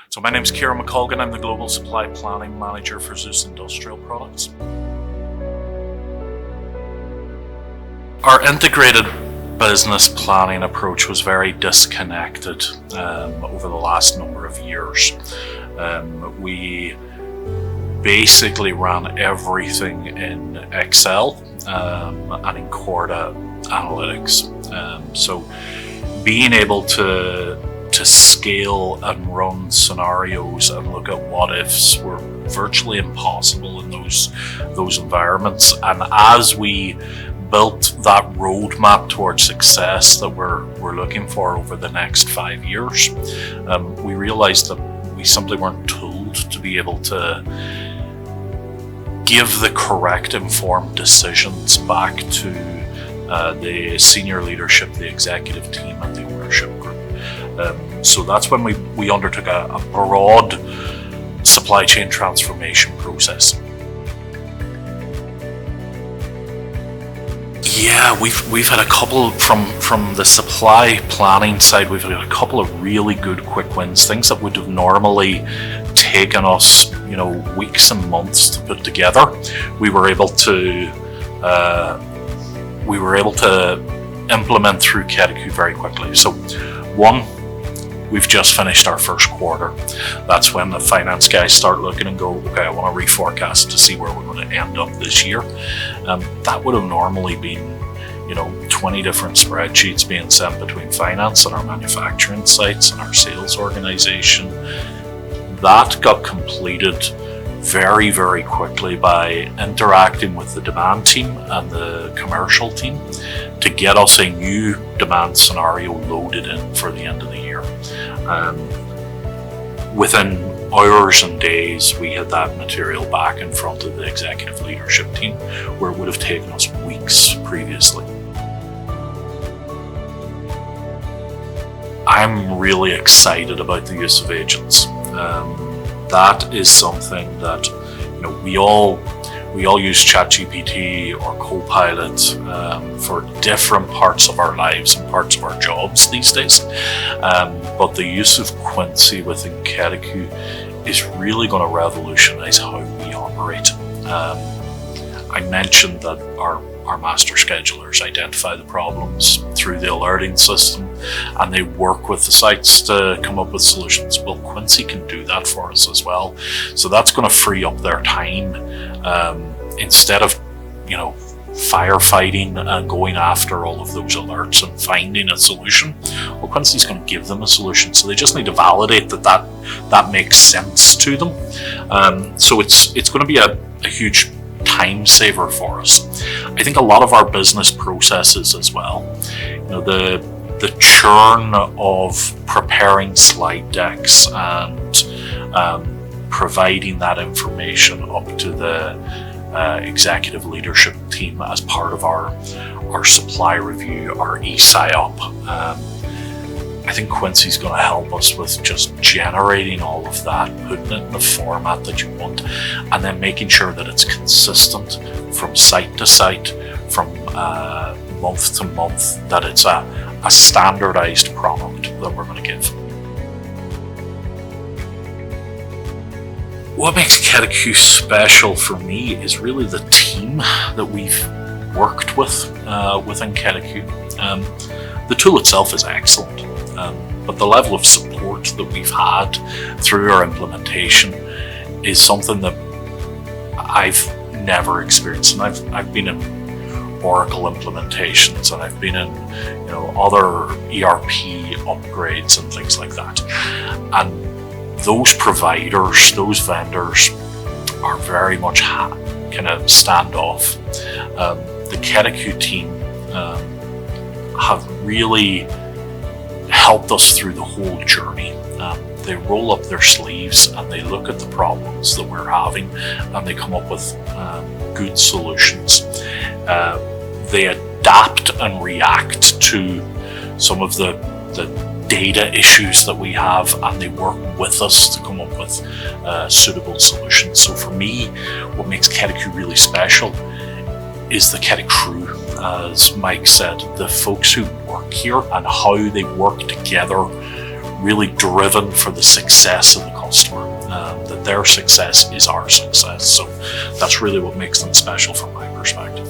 So my name is Ciaran McColgan. I'm the Global Supply Planning Manager for Zeus Industrial Products. Our integrated business planning approach was very disconnected over the last number of years. We basically ran everything in Excel and in Corda Analytics. So being able to scale and run scenarios and look at what ifs were virtually impossible in those environments. And as we built that roadmap towards success that we're looking for over the next 5 years, we realized that we simply weren't tooled to be able to give the correct informed decisions back to the senior leadership, the executive team, and the ownership group. So that's when we undertook a broad supply chain transformation process. Yeah, we've had a couple from the supply planning side. We've had a couple of really good quick wins, things that would have normally taken us, weeks and months to put together. We were able to implement through ketteQ very quickly. So, one, we've just finished our first quarter. That's when the finance guys start looking and go, okay, I want to reforecast to see where we're going to end up this year. That would have normally been 20 different spreadsheets being sent between finance and our manufacturing sites and our sales organization. That got completed very, very quickly by interacting with the demand team and the commercial team to get us a new demand scenario loaded in for the end of the year. Within hours and days, we had that material back in front of the executive leadership team, where it would have taken us weeks previously. I'm really excited about the use of agents. That is something that we all use ChatGPT or Copilot for different parts of our lives and parts of our jobs these days. But the use of Quincy within ketteQ is really going to revolutionize how we operate. I mentioned that our master schedulers identify the problems through the alerting system and they work with the sites to come up with solutions. Well, Quincy can do that for us as well. So that's going to free up their time. Instead of, firefighting and going after all of those alerts and finding a solution, well, Quincy's going to give them a solution. So they just need to validate that makes sense to them. So it's going to be a huge time saver for us. I think a lot of our business processes as well, the churn of preparing slide decks and providing that information up to the executive leadership team as part of our supply review, our ESIOP. I think Quincy's going to help us with just generating all of that, putting it in the format that you want, and then making sure that it's consistent from site to site, from month to month, that it's a standardized product that we're going to give. What makes ketteQ special for me is really the team that we've worked with within ketteQ. The tool itself is excellent, but the level of support that we've had through our implementation is something that I've never experienced. And I've been in Oracle implementations and I've been in other ERP upgrades and things like that. And those providers, those vendors are very much kind of standoff. The ketteQ team have really helped us through the whole journey. They roll up their sleeves and they look at the problems that we're having and they come up with good solutions. They adapt and react to some of the data issues that we have, and they work with us to come up with suitable solutions. So for me, what makes ketteQ really special is the ketteQ crew. As Mike said, the folks who work here and how they work together really driven for the success of the customer, that their success is our success. So that's really what makes them special from my perspective.